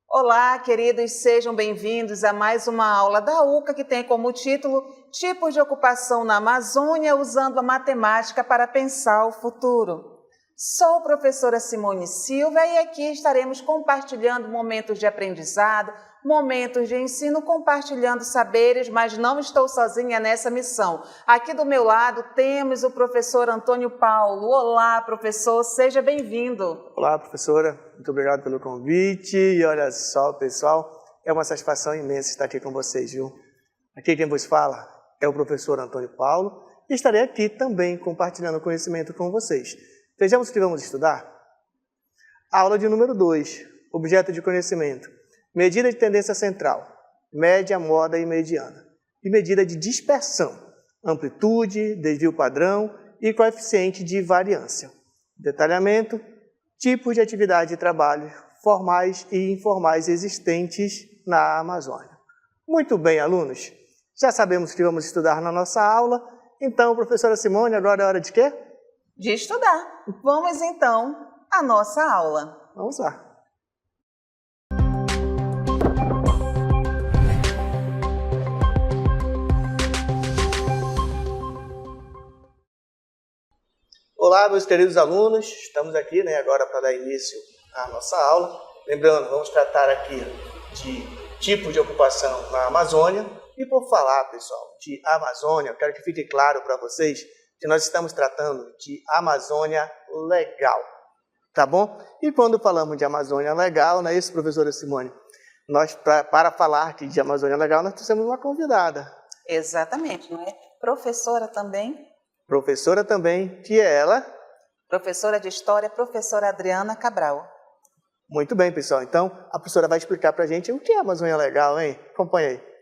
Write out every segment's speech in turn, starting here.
Olá, queridos, sejam bem-vindos a mais uma aula da UCA que tem como título Tipos de Ocupação na Amazônia usando a Matemática para Pensar o Futuro. Sou a professora Simone Silva e aqui estaremos compartilhando momentos de aprendizado, momentos de ensino, compartilhando saberes, mas não estou sozinha nessa missão. Aqui do meu lado temos o professor Antônio Paulo. Olá, professor, seja bem-vindo. Olá, professora, muito obrigado pelo convite. E olha só, pessoal, é uma satisfação imensa estar aqui com vocês, viu? Aqui quem vos fala é o professor Antônio Paulo e estarei aqui também compartilhando conhecimento com vocês. Vejamos o que vamos estudar? Aula de número 2, objeto de conhecimento. Medida de tendência central, média, moda e mediana. E medida de dispersão, amplitude, desvio padrão e coeficiente de variância. Detalhamento, tipos de atividade de trabalho formais e informais existentes na Amazônia. Muito bem, alunos. Já sabemos o que vamos estudar na nossa aula. Então, professora Simone, agora é hora de quê? De estudar. Vamos então à nossa aula. Vamos lá. Olá, meus queridos alunos. Estamos aqui agora para dar início à nossa aula. Lembrando, vamos tratar aqui de tipos de ocupação na Amazônia. E por falar, pessoal, de Amazônia, eu quero que fique claro para vocês que nós estamos tratando de Amazônia legal, tá bom? E quando falamos de Amazônia legal, não é isso, professora Simone? Nós, para falar aqui de Amazônia legal, nós trouxemos uma convidada. Exatamente, não é? Professora também. Professora também, que é ela? Professora de História, professora Adriana Cabral. Muito bem, pessoal. Então, a professora vai explicar para a gente o que é Amazônia legal, hein? Acompanha aí.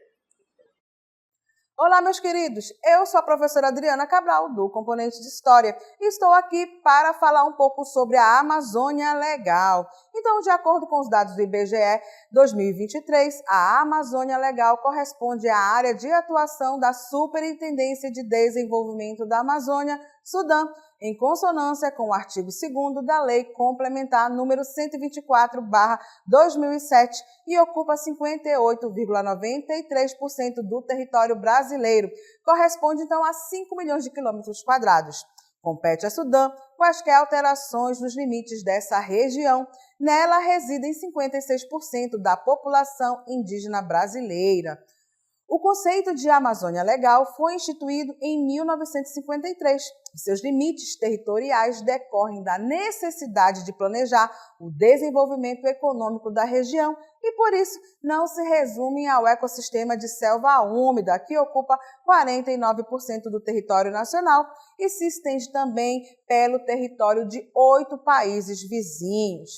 Olá, meus queridos, eu sou a professora Adriana Cabral, do componente de História, e estou aqui para falar um pouco sobre a Amazônia Legal. Então, de acordo com os dados do IBGE 2023, a Amazônia Legal corresponde à área de atuação da Superintendência de Desenvolvimento da Amazônia, Sudã, em consonância com o artigo 2º da Lei Complementar número 124/2007 e ocupa 58,93% do território brasileiro. Corresponde, então, a 5 milhões de quilômetros quadrados. Compete a Sudã quaisquer alterações nos limites dessa região. Nela residem 56% da população indígena brasileira. O conceito de Amazônia Legal foi instituído em 1953 e seus limites territoriais decorrem da necessidade de planejar o desenvolvimento econômico da região e, por isso, não se resumem ao ecossistema de selva úmida, que ocupa 49% do território nacional e se estende também pelo território de 8 países vizinhos.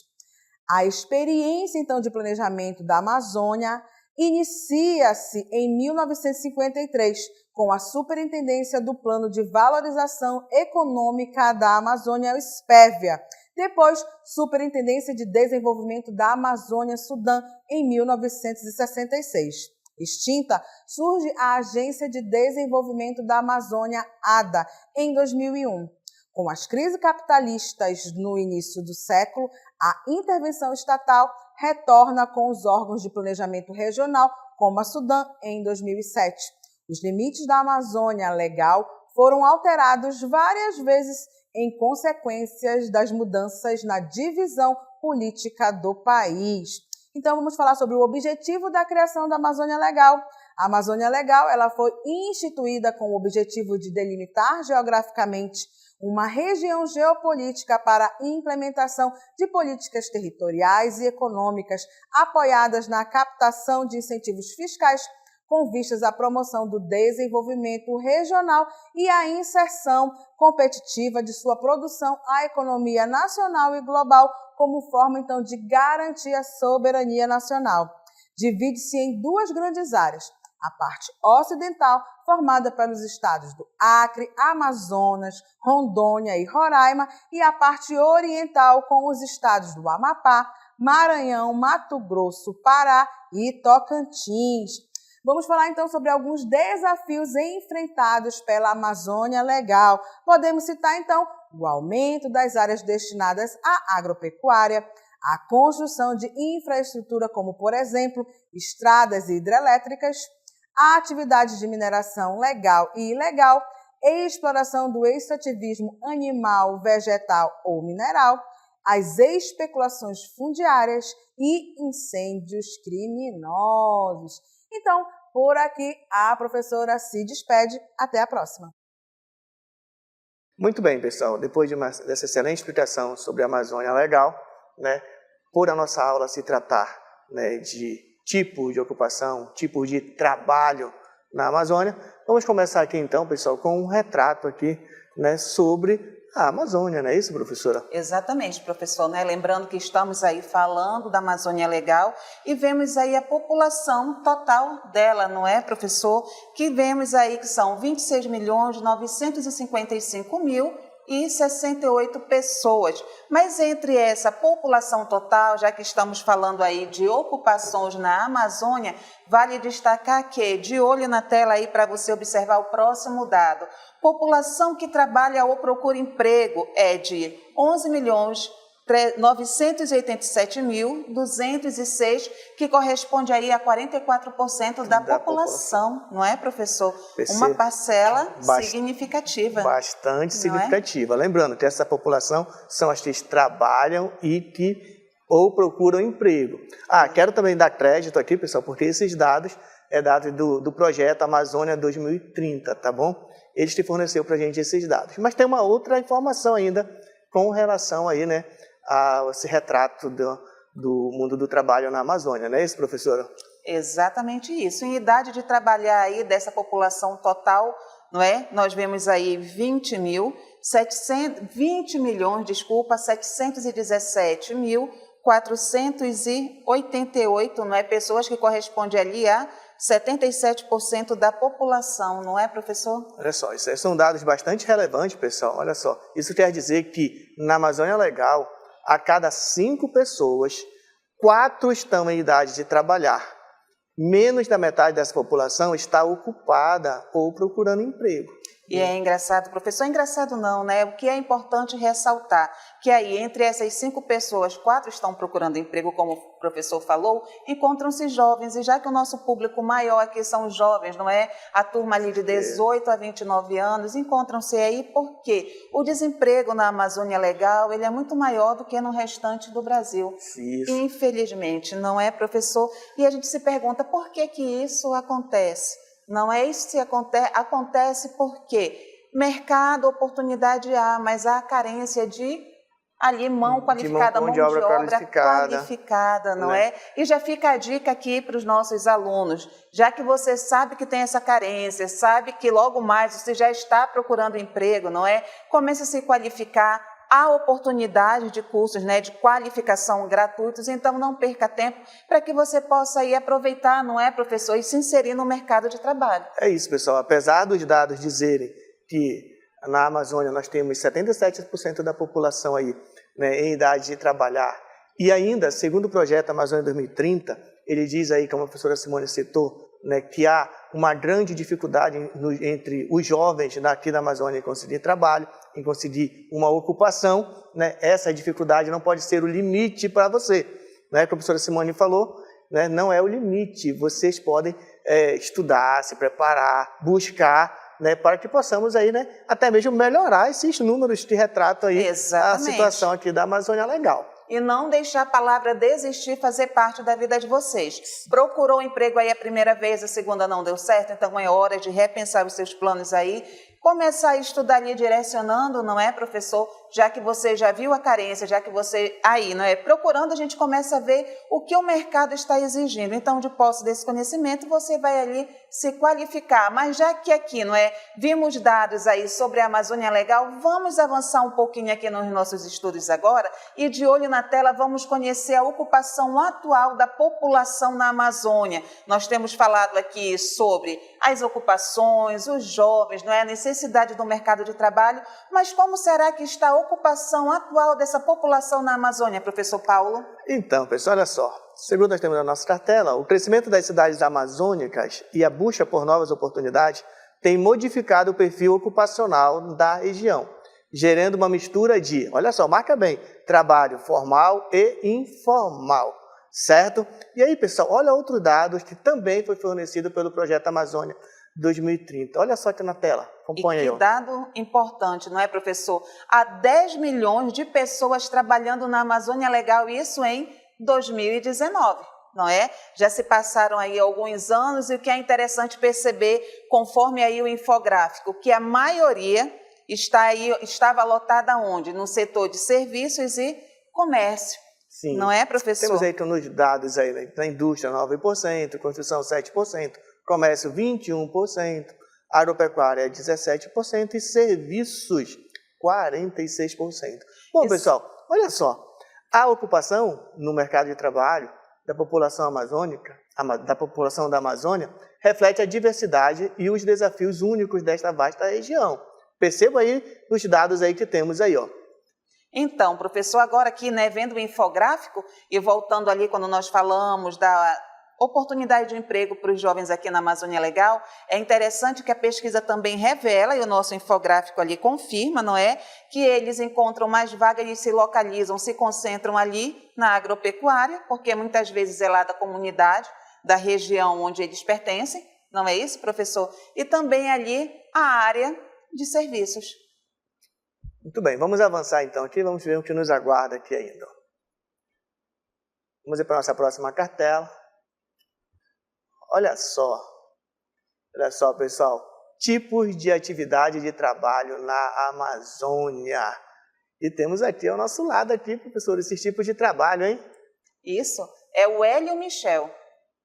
A experiência, então, de planejamento da Amazônia inicia-se em 1953, com a Superintendência do Plano de Valorização Econômica da Amazônia, o SPEVA. Depois, Superintendência de Desenvolvimento da Amazônia, Sudã, em 1966. Extinta, surge a Agência de Desenvolvimento da Amazônia, ADA, em 2001. Com as crises capitalistas no início do século, a intervenção estatal retorna com os órgãos de planejamento regional, como a Sudã, em 2007. Os limites da Amazônia Legal foram alterados várias vezes em consequências das mudanças na divisão política do país. Então, vamos falar sobre o objetivo da criação da Amazônia Legal. A Amazônia Legal ela foi instituída com o objetivo de delimitar geograficamente uma região geopolítica para a implementação de políticas territoriais e econômicas apoiadas na captação de incentivos fiscais com vistas à promoção do desenvolvimento regional e à inserção competitiva de sua produção à economia nacional e global como forma, então, de garantir a soberania nacional. Divide-se em duas grandes áreas. A parte ocidental, formada pelos estados do Acre, Amazonas, Rondônia e Roraima, e a parte oriental, com os estados do Amapá, Maranhão, Mato Grosso, Pará e Tocantins. Vamos falar então sobre alguns desafios enfrentados pela Amazônia Legal. Podemos citar então o aumento das áreas destinadas à agropecuária, a construção de infraestrutura como, por exemplo, estradas hidrelétricas, a atividade de mineração legal e ilegal, exploração do extrativismo animal, vegetal ou mineral, as especulações fundiárias e incêndios criminosos. Então, por aqui, a professora se despede. Até a próxima. Muito bem, pessoal. Depois dessa excelente explicação sobre a Amazônia Legal, por a nossa aula se tratar de tipos de ocupação, tipos de trabalho na Amazônia, vamos começar aqui então, pessoal, com um retrato aqui sobre a Amazônia, não é isso, professora? Exatamente, professor, Lembrando que estamos aí falando da Amazônia Legal e vemos aí a população total dela, não é, professor? Que vemos aí que são 26.955.068 pessoas. Mas entre essa população total, já que estamos falando aí de ocupações na Amazônia, vale destacar que, de olho na tela aí para você observar o próximo dado, população que trabalha ou procura emprego é de 11.987.206, que corresponde aí a 44% da população, não é, professor? Uma parcela significativa. Bastante significativa. Lembrando que essa população são as que trabalham e que ou procuram emprego. Quero também dar crédito aqui, pessoal, porque esses dados é dados do projeto Amazônia 2030, tá bom? Eles que forneceu para a gente esses dados. Mas tem uma outra informação ainda com relação aí, a esse retrato do mundo do trabalho na Amazônia, não é isso, professora? Exatamente isso. Em idade de trabalhar aí dessa população total, não é? Nós vemos aí 717.488, não é? Pessoas que correspondem ali a 77% da população, não é, professor? Olha só, isso são dados bastante relevantes, pessoal. Olha só, isso quer dizer que na Amazônia Legal, a cada 5 pessoas, 4 estão em idade de trabalhar. Menos da metade dessa população está ocupada ou procurando emprego. E é engraçado, professor, engraçado não, né? O que é importante ressaltar, que aí entre essas 5 pessoas, 4 estão procurando emprego, como o professor falou, encontram-se jovens, e já que o nosso público maior aqui são os jovens, não é? A turma ali de 18 a 29 anos, encontram-se aí porque o desemprego na Amazônia Legal, ele é muito maior do que no restante do Brasil. Isso. Infelizmente, não é, professor? E a gente se pergunta por que isso acontece? Não é isso que acontece porque mercado, oportunidade há, mas há carência de mão qualificada, mão de obra qualificada, não é? E já fica a dica aqui para os nossos alunos, já que você sabe que tem essa carência, sabe que logo mais você já está procurando emprego, não é? Comece a se qualificar. Há oportunidade de cursos de qualificação gratuitos, então não perca tempo para que você possa aí aproveitar, não é, professor, e se inserir no mercado de trabalho. É isso, pessoal. Apesar dos dados dizerem que na Amazônia nós temos 77% da população aí em idade de trabalhar, e ainda, segundo o projeto Amazônia 2030, ele diz aí, como a professora Simone citou, que há uma grande dificuldade entre os jovens aqui da Amazônia em conseguir trabalho, em conseguir uma ocupação, essa dificuldade não pode ser o limite para você. Como a professora Simone falou, não é o limite, vocês podem estudar, se preparar, buscar, para que possamos aí, até mesmo melhorar esses números que retratam aí a situação aqui da Amazônia Legal. E não deixar a palavra desistir fazer parte da vida de vocês. Procurou um emprego aí a primeira vez, a segunda não deu certo, então é hora de repensar os seus planos aí, começar a estudar ali direcionando, não é, professor? Já que você já viu a carência, já que você aí, não é? Procurando, a gente começa a ver o que o mercado está exigindo. Então, de posse desse conhecimento, você vai ali se qualificar. Mas já que aqui, não é? Vimos dados aí sobre a Amazônia Legal, vamos avançar um pouquinho aqui nos nossos estudos agora e de olho na tela vamos conhecer a ocupação atual da população na Amazônia. Nós temos falado aqui sobre as ocupações, os jovens, não é? A necessidade necessidade do mercado de trabalho, mas como será que está a ocupação atual dessa população na Amazônia, professor Paulo? Então, pessoal, olha só. Segundo nós temos na nossa cartela, o crescimento das cidades amazônicas e a busca por novas oportunidades tem modificado o perfil ocupacional da região, gerando uma mistura de, olha só, marca bem, trabalho formal e informal, certo? E aí, pessoal, olha outro dado que também foi fornecido pelo Projeto Amazônia 2030. Olha só aqui na tela, acompanha aí. E que dado importante, não é, professor? Há 10 milhões de pessoas trabalhando na Amazônia Legal, isso em 2019. Não é? Já se passaram aí alguns anos e o que é interessante perceber, conforme aí o infográfico, que a maioria estava lotada onde? No setor de serviços e comércio. Sim. Não é, professor? Temos aí nos dados aí, né? Na indústria 9%, construção 7%, comércio 21%, agropecuária 17% e serviços 46%. Bom, pessoal, olha só, a ocupação no mercado de trabalho da população amazônica, da população da Amazônia, reflete a diversidade e os desafios únicos desta vasta região. Perceba aí os dados aí que temos aí, ó. Então, professor, agora aqui, né, vendo o infográfico e voltando ali quando nós falamos da oportunidade de emprego para os jovens aqui na Amazônia Legal, é interessante que a pesquisa também revela, e o nosso infográfico ali confirma, não é? Que eles encontram mais vagas e se localizam, se concentram ali na agropecuária, porque muitas vezes é lá da comunidade, da região onde eles pertencem, não é isso, professor? E também ali a área de serviços. Muito bem, vamos avançar então aqui, vamos ver o que nos aguarda aqui ainda. Vamos ir para a nossa próxima cartela. Olha só, pessoal, tipos de atividade de trabalho na Amazônia. E temos aqui ao nosso lado aqui, professor, esses tipos de trabalho, hein? Isso, é o Hélio Michel.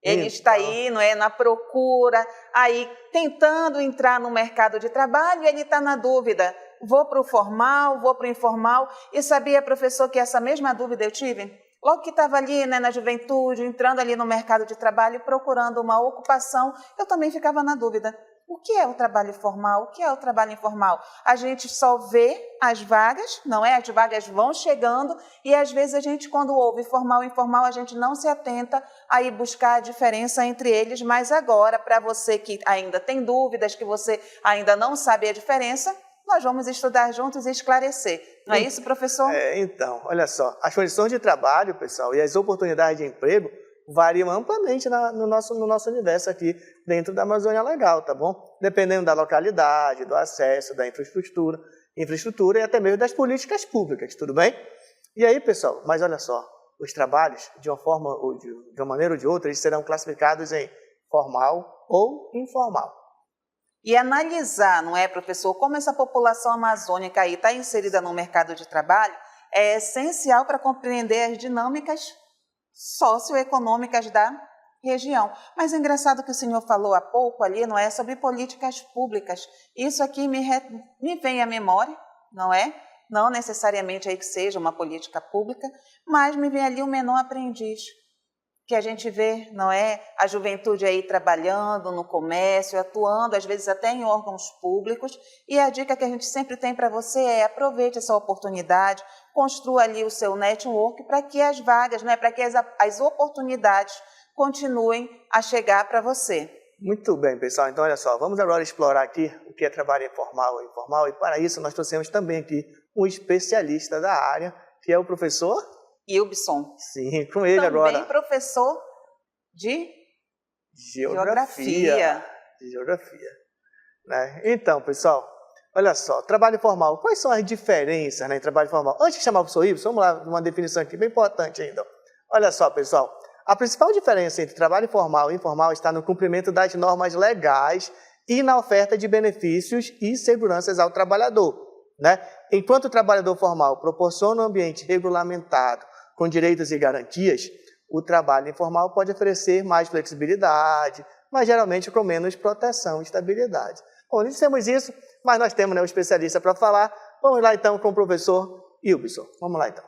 Ele está aí, não é, na procura, aí tentando entrar no mercado de trabalho, ele está na dúvida, vou para o formal, vou para o informal, e sabia, professor, que essa mesma dúvida eu tive? Logo que estava ali, né, na juventude, entrando ali no mercado de trabalho, procurando uma ocupação, eu também ficava na dúvida. O que é o trabalho formal? O que é o trabalho informal? A gente só vê as vagas, não é? As vagas vão chegando e, às vezes, a gente, quando ouve formal e informal, a gente não se atenta a ir buscar a diferença entre eles. Mas agora, para você que ainda tem dúvidas, que você ainda não sabe a diferença, nós vamos estudar juntos e esclarecer. Não é isso, professor? Então, olha só, as condições de trabalho, pessoal, e as oportunidades de emprego variam amplamente no nosso universo aqui dentro da Amazônia Legal, tá bom? Dependendo da localidade, do acesso, da infraestrutura e até mesmo das políticas públicas, tudo bem? E aí, pessoal, mas olha só, os trabalhos, de uma forma ou de uma maneira ou de outra, eles serão classificados em formal ou informal. E analisar, não é, professor, como essa população amazônica aí está inserida no mercado de trabalho é essencial para compreender as dinâmicas socioeconômicas da região. Mas é engraçado que o senhor falou há pouco ali, não é, sobre políticas públicas. Isso aqui me vem à memória, não é? Não necessariamente aí que seja uma política pública, mas me vem ali o menor aprendiz, que a gente vê, não é, a juventude aí trabalhando no comércio, atuando, às vezes até em órgãos públicos, e a dica que a gente sempre tem para você é aproveite essa oportunidade, construa ali o seu network para que as vagas, não é, para que as oportunidades continuem a chegar para você. Muito bem, pessoal. Então, olha só, vamos agora explorar aqui o que é trabalho informal e informal, e para isso nós trouxemos também aqui um especialista da área, que é o professor Ilbson. Sim, com ele também agora. Também professor de Geografia. Né? Então, pessoal, olha só, trabalho formal. Quais são as diferenças, né, em trabalho formal? Antes de chamar o professor Ibson, vamos lá, uma definição aqui bem importante ainda. Olha só, pessoal, a principal diferença entre trabalho formal e informal está no cumprimento das normas legais e na oferta de benefícios e seguranças ao trabalhador, né? Enquanto o trabalhador formal proporciona um ambiente regulamentado com direitos e garantias, o trabalho informal pode oferecer mais flexibilidade, mas geralmente com menos proteção e estabilidade. Bom, dissemos isso, mas nós temos, né, um especialista para falar. Vamos lá então com o professor Ilbson. Vamos lá então.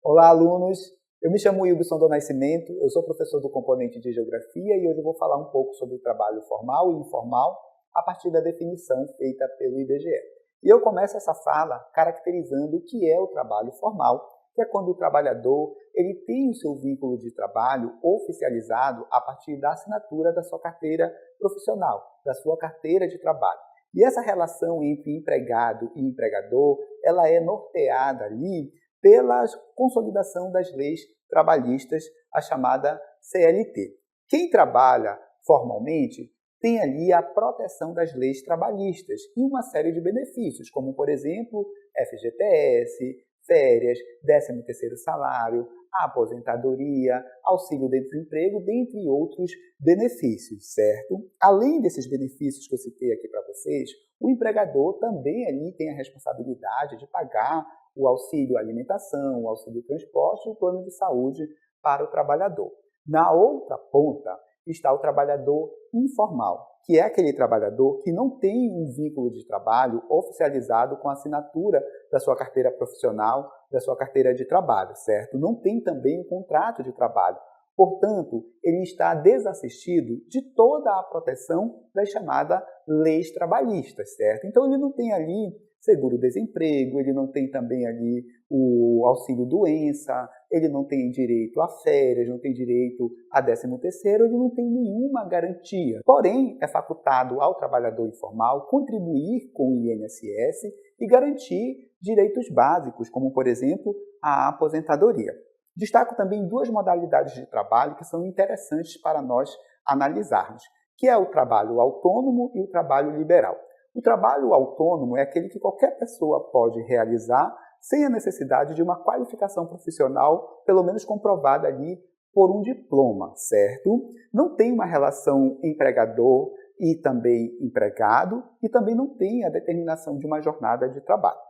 Olá, alunos. Eu me chamo Ilbson do Nascimento, eu sou professor do componente de Geografia e hoje eu vou falar um pouco sobre o trabalho formal e informal a partir da definição feita pelo IBGE. E eu começo essa fala caracterizando o que é o trabalho formal, que é quando o trabalhador ele tem o seu vínculo de trabalho oficializado a partir da assinatura da sua carteira profissional, da sua carteira de trabalho. E essa relação entre empregado e empregador, ela é norteada ali pela consolidação das leis trabalhistas, a chamada CLT. Quem trabalha formalmente tem ali a proteção das leis trabalhistas e uma série de benefícios, como, por exemplo, FGTS, férias, 13º salário, aposentadoria, auxílio-desemprego, dentre outros benefícios, certo? Além desses benefícios que eu citei aqui para vocês, o empregador também ali tem a responsabilidade de pagar o auxílio alimentação, o auxílio transporte e o plano de saúde para o trabalhador. Na outra ponta está o trabalhador informal, que é aquele trabalhador que não tem um vínculo de trabalho oficializado com a assinatura da sua carteira profissional, da sua carteira de trabalho, certo? Não tem também um contrato de trabalho. Portanto, ele está desassistido de toda a proteção das chamadas leis trabalhistas, certo? Então, ele não tem ali seguro-desemprego, ele não tem também ali o auxílio-doença, ele não tem direito a férias, não tem direito a 13º, ele não tem nenhuma garantia. Porém, é facultado ao trabalhador informal contribuir com o INSS e garantir direitos básicos, como, por exemplo, a aposentadoria. Destaco também duas modalidades de trabalho que são interessantes para nós analisarmos, que é o trabalho autônomo e o trabalho liberal. O trabalho autônomo é aquele que qualquer pessoa pode realizar sem a necessidade de uma qualificação profissional, pelo menos comprovada ali por um diploma, certo? Não tem uma relação empregador e também empregado e também não tem a determinação de uma jornada de trabalho.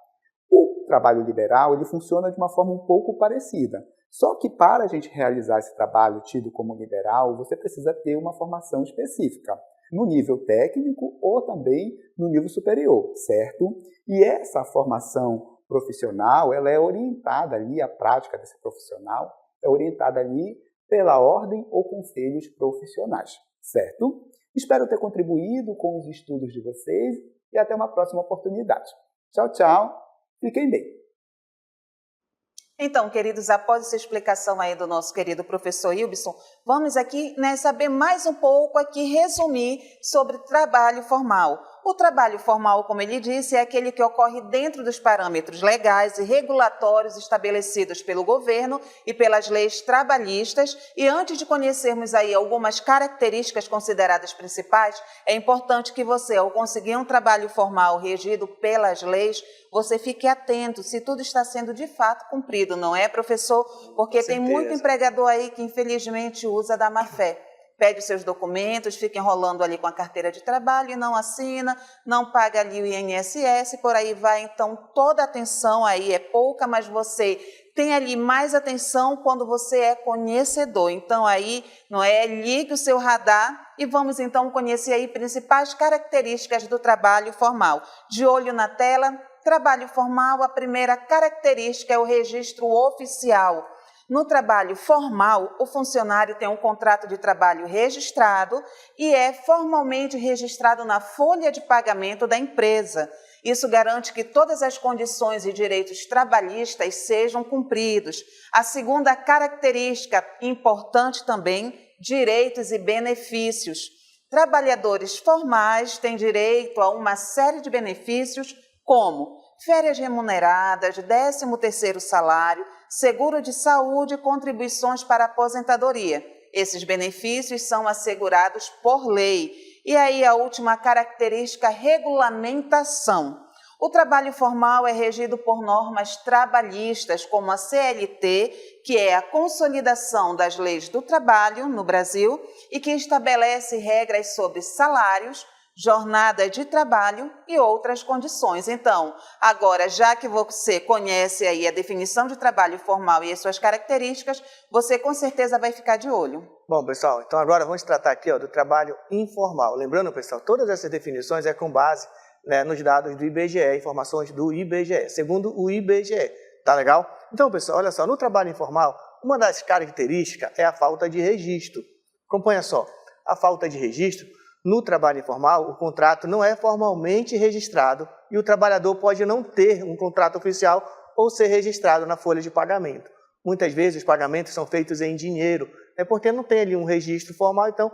O trabalho liberal ele funciona de uma forma um pouco parecida, só que para a gente realizar esse trabalho tido como liberal, você precisa ter uma formação específica, no nível técnico ou também no nível superior, certo? E essa formação profissional, ela é orientada ali, a prática desse profissional é orientada ali pela ordem ou conselhos profissionais, certo? Espero ter contribuído com os estudos de vocês e até uma próxima oportunidade. Tchau, tchau. Fiquem bem. Então, queridos, após essa explicação aí do nosso querido professor Ilbson, vamos aqui saber mais um pouco, aqui resumir sobre trabalho formal. O trabalho formal, como ele disse, é aquele que ocorre dentro dos parâmetros legais e regulatórios estabelecidos pelo governo e pelas leis trabalhistas. E antes de conhecermos aí algumas características consideradas principais, é importante que você, ao conseguir um trabalho formal regido pelas leis, você fique atento se tudo está sendo de fato cumprido, não é, professor? Porque tem muito empregador aí que infelizmente usa da má fé. Pede os seus documentos, fica enrolando ali com a carteira de trabalho e não assina, não paga ali o INSS, por aí vai. Então, toda atenção aí é pouca, mas você tem ali mais atenção quando você é conhecedor. Então, aí, não é? Ligue o seu radar e vamos, então, conhecer aí principais características do trabalho formal. De olho na tela, trabalho formal, a primeira característica é o registro oficial. No trabalho formal, o funcionário tem um contrato de trabalho registrado e é formalmente registrado na folha de pagamento da empresa. Isso garante que todas as condições e direitos trabalhistas sejam cumpridos. A segunda característica, importante também, direitos e benefícios. Trabalhadores formais têm direito a uma série de benefícios, como férias remuneradas, 13º salário, seguro de saúde e contribuições para a aposentadoria. Esses benefícios são assegurados por lei. E aí a última característica, regulamentação. O trabalho formal é regido por normas trabalhistas, como a CLT, que é a consolidação das leis do trabalho no Brasil e que estabelece regras sobre salários, jornada de trabalho e outras condições. Então, agora, já que você conhece aí a definição de trabalho formal e as suas características, você com certeza vai ficar de olho. Bom, pessoal, então agora vamos tratar aqui do trabalho informal. Lembrando, pessoal, todas essas definições é com base nos dados do IBGE, informações do IBGE, segundo o IBGE. Tá legal? Então, pessoal, olha só, no trabalho informal, uma das características é a falta de registro. Acompanha só, a falta de registro No trabalho informal, o contrato não é formalmente registrado e o trabalhador pode não ter um contrato oficial ou ser registrado na folha de pagamento. Muitas vezes os pagamentos são feitos em dinheiro, porque não tem ali um registro formal, então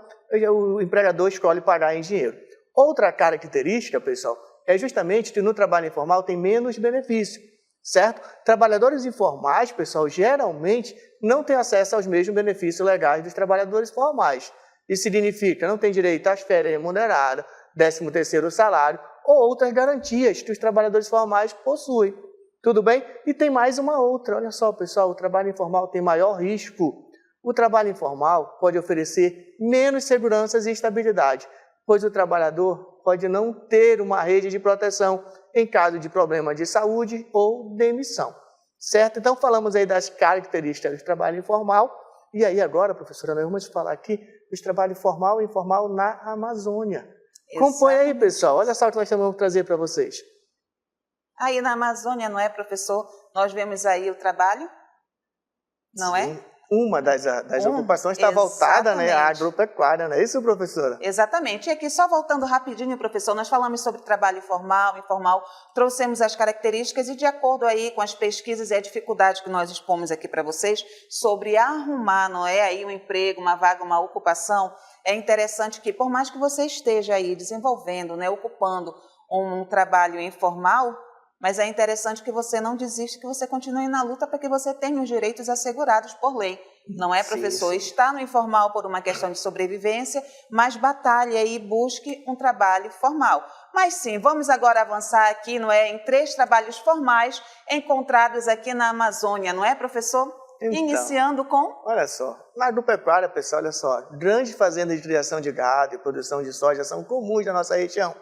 o empregador escolhe pagar em dinheiro. Outra característica, pessoal, é justamente que no trabalho informal tem menos benefício, certo? Trabalhadores informais, pessoal, geralmente não têm acesso aos mesmos benefícios legais dos trabalhadores formais. Isso significa não tem direito às férias remuneradas, 13º salário ou outras garantias que os trabalhadores formais possuem. Tudo bem? E tem mais uma outra. Olha só, pessoal, o trabalho informal tem maior risco. O trabalho informal pode oferecer menos segurança e estabilidade, pois o trabalhador pode não ter uma rede de proteção em caso de problema de saúde ou demissão. Certo? Então, falamos aí das características do trabalho informal. E aí agora, professora, nós vamos falar aqui dos trabalhos formal e informal na Amazônia. Acompanhe aí, pessoal. Olha só o que nós vamos trazer para vocês. Aí na Amazônia, não é, professor? Nós vemos aí o trabalho, não Sim. é? Uma das ocupações está voltada, né, à agropecuária, não é isso, professora? Exatamente. E aqui, só voltando rapidinho, professor, nós falamos sobre trabalho formal, informal, trouxemos as características e de acordo aí com as pesquisas e a dificuldade que nós expomos aqui para vocês sobre arrumar, não é, aí um emprego, uma vaga, uma ocupação, é interessante que, por mais que você esteja aí desenvolvendo, né, ocupando um trabalho informal, mas é interessante que você não desista, que você continue na luta para que você tenha os direitos assegurados por lei. Não é, professor? Sim. Está no informal por uma questão de sobrevivência, mas batalhe e busque um trabalho formal. Mas sim, vamos agora avançar aqui, não é, em 3 trabalhos formais encontrados aqui na Amazônia, não é, professor? Então, iniciando com... Olha só, na agropecuária, pessoal, olha só, grandes fazendas de criação de gado e produção de soja são comuns na nossa região.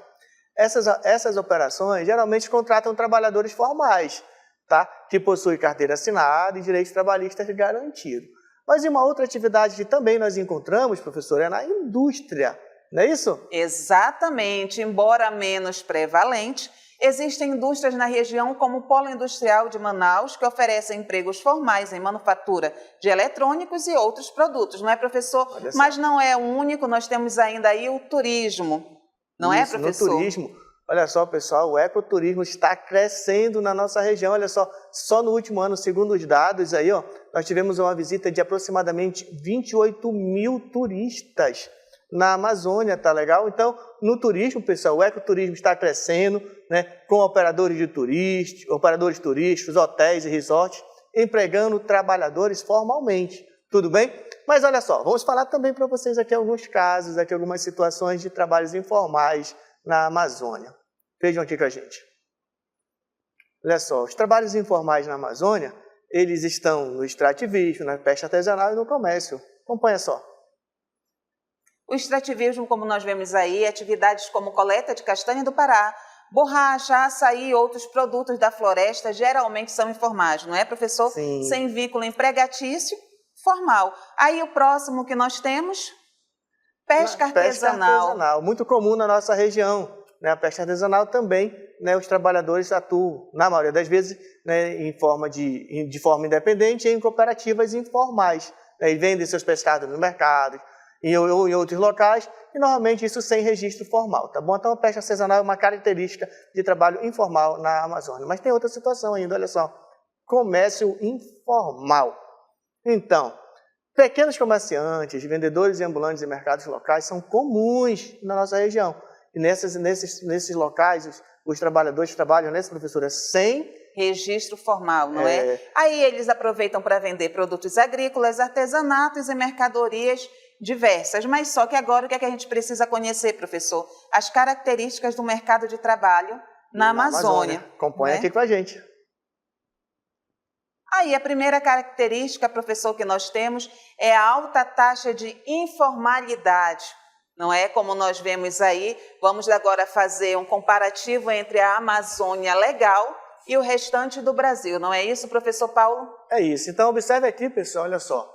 Essas operações geralmente contratam trabalhadores formais, tá? Que possuem carteira assinada e direitos trabalhistas garantidos. Mas uma outra atividade que também nós encontramos, professor, é na indústria, não é isso? Exatamente, embora menos prevalente, existem indústrias na região como o Polo Industrial de Manaus, que oferecem empregos formais em manufatura de eletrônicos e outros produtos, não é, professor? Mas não é o único, nós temos ainda aí o turismo. Não é, professor? No turismo, olha só, pessoal, o ecoturismo está crescendo na nossa região. Olha só no último ano, segundo os dados aí, ó, nós tivemos uma visita de aproximadamente 28 mil turistas na Amazônia, tá legal? Então, no turismo, pessoal, o ecoturismo está crescendo, né, com operadores turísticos, hotéis e resorts, empregando trabalhadores formalmente. Tudo bem? Mas olha só, vamos falar também para vocês aqui alguns casos, aqui algumas situações de trabalhos informais na Amazônia. Vejam aqui com a gente. Olha só, os trabalhos informais na Amazônia, eles estão no extrativismo, na pesca artesanal e no comércio. Acompanha só. O extrativismo, como nós vemos aí, atividades como coleta de castanha do Pará, borracha, açaí e outros produtos da floresta geralmente são informais, não é, professor? Sim. Sem vínculo empregatício, formal. Aí o próximo que nós temos, pesca artesanal. Muito comum na nossa região, né? A pesca artesanal também, né? Os trabalhadores atuam, na maioria das vezes, né, de forma independente e em cooperativas informais, né? E vendem seus pescados no mercado ou em outros locais, e normalmente isso sem registro formal, tá bom? Então a pesca artesanal é uma característica de trabalho informal na Amazônia. Mas tem outra situação ainda, olha só, comércio informal. Então, pequenos comerciantes, vendedores e ambulantes em mercados locais são comuns na nossa região. E nesses locais, os trabalhadores trabalham, né, professora, sem registro formal, não é? Aí eles aproveitam para vender produtos agrícolas, artesanatos e mercadorias diversas. Mas só que agora o que é que a gente precisa conhecer, professor? As características do mercado de trabalho na Amazônia. Acompanha, né, aqui com a gente. Aí a primeira característica, professor, que nós temos é a alta taxa de informalidade. Não é como nós vemos aí, vamos agora fazer um comparativo entre a Amazônia legal e o restante do Brasil. Não é isso, professor Paulo? É isso. Então observe aqui, pessoal, olha só.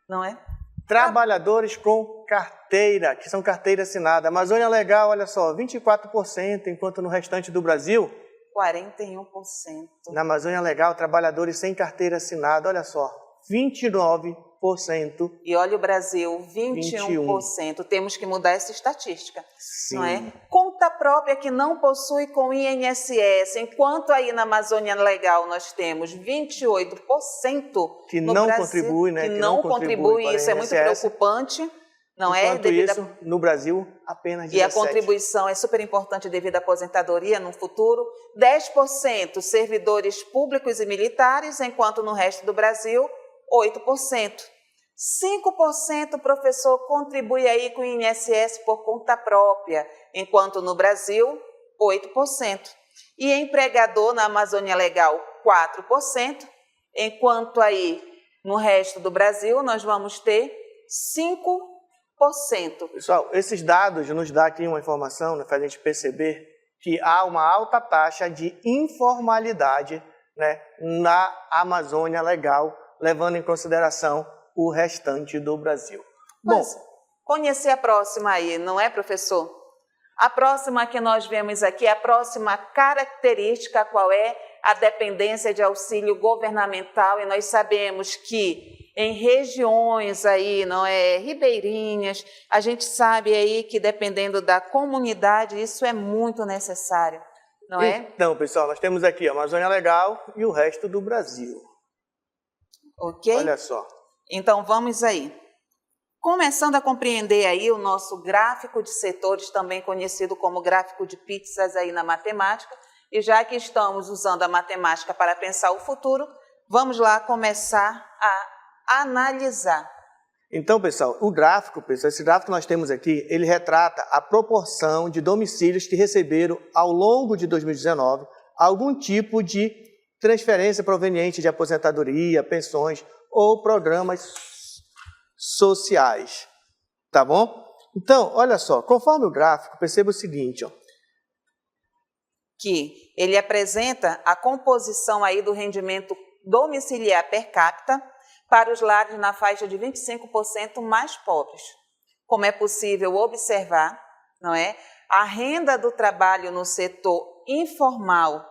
Não é? Trabalhadores com carteira, que são carteira assinada. Amazônia legal, olha só, 24%, enquanto no restante do Brasil 41%. Na Amazônia legal, trabalhadores sem carteira assinada, olha só, 29%. E olha o Brasil, 21%. Temos que mudar essa estatística, Sim. não é? Conta própria que não possui com INSS, enquanto aí na Amazônia Legal nós temos 28% que no não Brasil, contribui, né? que não contribui, para isso é muito INSS. preocupante, não Enquanto é? isso, no Brasil, apenas 17%. E a contribuição é super importante devido à aposentadoria no futuro. 10% servidores públicos e militares, enquanto no resto do Brasil, 8%. 5% professor contribui aí com o INSS por conta própria, enquanto no Brasil, 8%. E empregador na Amazônia Legal, 4%, enquanto aí no resto do Brasil nós vamos ter 5%. Pessoal, esses dados nos dão aqui uma informação, né, faz a gente perceber que há uma alta taxa de informalidade, né, na Amazônia Legal, levando em consideração o restante do Brasil. Mas, conhecer a próxima aí, não é, professor? A próxima que nós vemos aqui, a próxima característica, qual é? A dependência de auxílio governamental, e nós sabemos que em regiões aí, não é, ribeirinhas, a gente sabe aí que dependendo da comunidade, isso é muito necessário, não é? Então, pessoal, nós temos aqui a Amazônia Legal e o resto do Brasil. Ok? Olha só. Então, vamos aí. Começando a compreender aí o nosso gráfico de setores, também conhecido como gráfico de pizzas aí na matemática, e já que estamos usando a matemática para pensar o futuro, vamos lá começar a analisar. Então, pessoal, esse gráfico que nós temos aqui, ele retrata a proporção de domicílios que receberam ao longo de 2019 algum tipo de transferência proveniente de aposentadoria, pensões ou programas sociais, tá bom? Então, olha só, conforme o gráfico, perceba o seguinte, ó. Que ele apresenta a composição aí do rendimento domiciliar per capita para os lares na faixa de 25% mais pobres. Como é possível observar, não é? A renda do trabalho no setor informal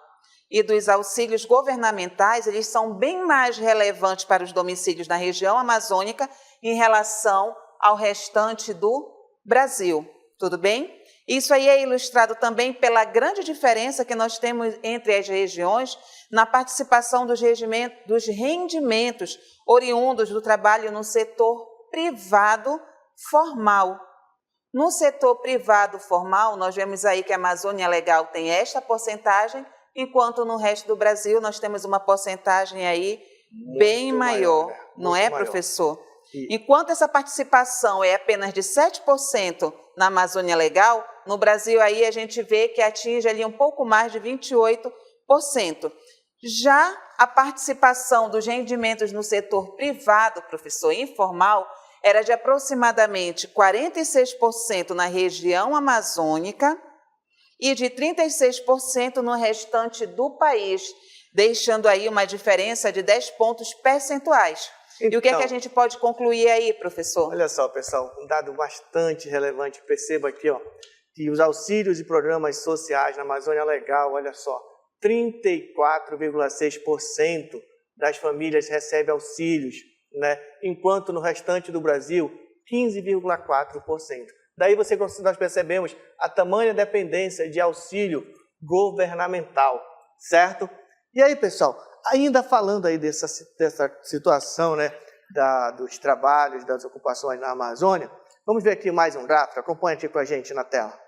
e dos auxílios governamentais, eles são bem mais relevantes para os domicílios na região amazônica em relação ao restante do Brasil. Tudo bem? Isso aí é ilustrado também pela grande diferença que nós temos entre as regiões na participação dos rendimentos oriundos do trabalho no setor privado formal. No setor privado formal, nós vemos aí que a Amazônia Legal tem esta porcentagem, enquanto no resto do Brasil nós temos uma porcentagem aí bem maior, né? Não é, maior. Professor? Enquanto essa participação é apenas de 7% na Amazônia Legal, no Brasil aí a gente vê que atinge ali um pouco mais de 28%. Já a participação dos rendimentos no setor privado, professor, informal, era de aproximadamente 46% na região amazônica e de 36% no restante do país, deixando aí uma diferença de 10 pontos percentuais. Então, e o que é que a gente pode concluir aí, professor? Olha só, pessoal, um dado bastante relevante, perceba aqui, ó, que os auxílios e programas sociais na Amazônia Legal, olha só, 34,6% das famílias recebem auxílios, né? Enquanto no restante do Brasil, 15,4%. Daí nós percebemos a tamanha dependência de auxílio governamental, certo? E aí, pessoal, ainda falando aí dessa situação, né, dos trabalhos, das ocupações na Amazônia, vamos ver aqui mais um gráfico, acompanha aqui com a gente na tela.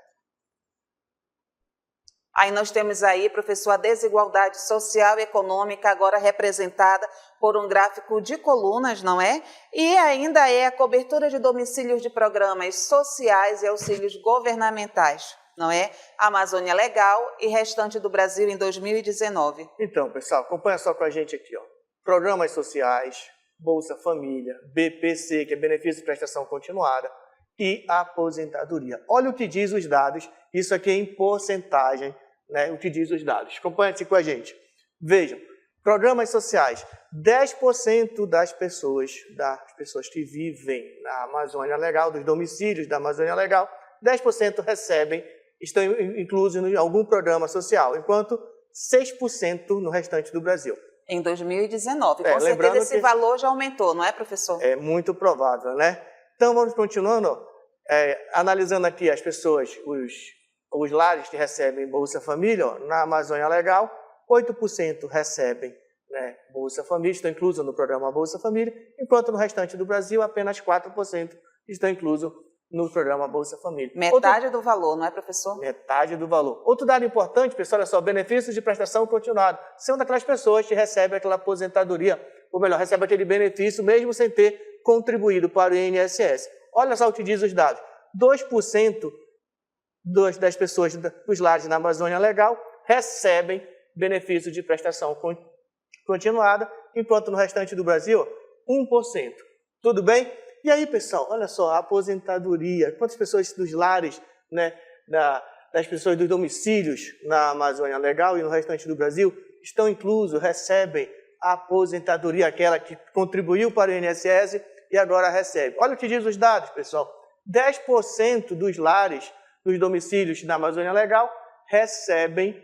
Aí nós temos aí, professor, a desigualdade social e econômica agora representada por um gráfico de colunas, não é? E ainda é a cobertura de domicílios de programas sociais e auxílios governamentais, não é? Amazônia Legal e restante do Brasil em 2019. Então, pessoal, acompanha só com a gente aqui, ó. Programas sociais, Bolsa Família, BPC, que é Benefício de Prestação Continuada, e aposentadoria. Olha o que diz os dados, isso aqui é em porcentagem, né, o que diz os dados. Acompanhe-se com a gente. Vejam, programas sociais, 10% das pessoas que vivem na Amazônia Legal, dos domicílios da Amazônia Legal, 10% estão inclusos em algum programa social, enquanto 6% no restante do Brasil. Em 2019. Com certeza lembrando esse que valor já aumentou, não é, professor? é muito provável, né? Então vamos continuando, analisando aqui as pessoas, os lares que recebem Bolsa Família, ó, na Amazônia Legal, 8% recebem, né, Bolsa Família, estão inclusos no programa Bolsa Família, enquanto no restante do Brasil apenas 4% estão inclusos no programa Bolsa Família. Metade do valor, não é, professor? Metade do valor. Outro dado importante, pessoal, olha só, benefícios de prestação continuada. São daquelas pessoas que recebem aquela aposentadoria, ou melhor, recebem aquele benefício mesmo sem ter contribuído para o INSS. Olha só o que diz os dados. 2% das pessoas dos lares na Amazônia Legal recebem benefício de prestação continuada, enquanto no restante do Brasil, 1%. Tudo bem? E aí, pessoal, olha só, a aposentadoria. Quantas pessoas dos lares, né, das pessoas dos domicílios na Amazônia Legal e no restante do Brasil estão inclusos, recebem a aposentadoria, aquela que contribuiu para o INSS e agora recebe. Olha o que diz os dados, pessoal. 10% dos lares, dos domicílios na Amazônia Legal recebem,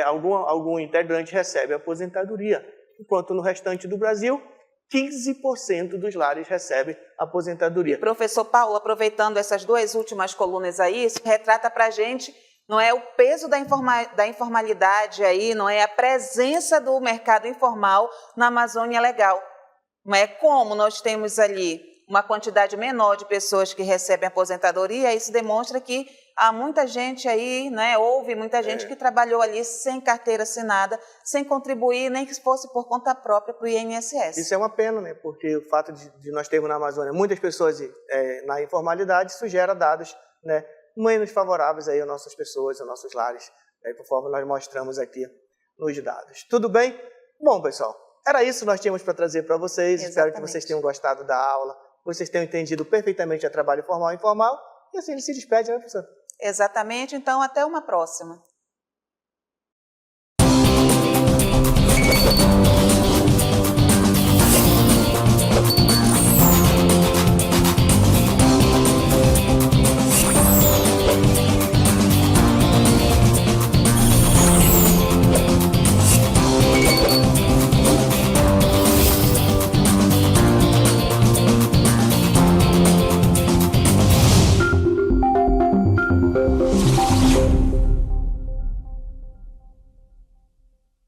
algum integrante recebe aposentadoria, enquanto no restante do Brasil, 15% dos lares recebem aposentadoria. Professor Paulo, aproveitando essas duas últimas colunas aí, isso retrata para a gente, não é, o peso da informalidade aí, não é, a presença do mercado informal na Amazônia Legal. Não é, como nós temos ali uma quantidade menor de pessoas que recebem aposentadoria, isso demonstra que há muita gente aí, né, houve muita gente que trabalhou ali sem carteira assinada, sem contribuir, nem que fosse por conta própria para o INSS. Isso é uma pena, né, porque o fato de nós termos na Amazônia muitas pessoas na informalidade, isso gera dados, né, menos favoráveis aí às nossas pessoas, aos nossos lares, conforme nós mostramos aqui nos dados. Tudo bem? Bom, pessoal, era isso que nós tínhamos para trazer para vocês. Exatamente. Espero que vocês tenham gostado da aula, vocês tenham entendido perfeitamente o trabalho formal e informal, e assim ele se despede, né, professor? Exatamente, então até uma próxima.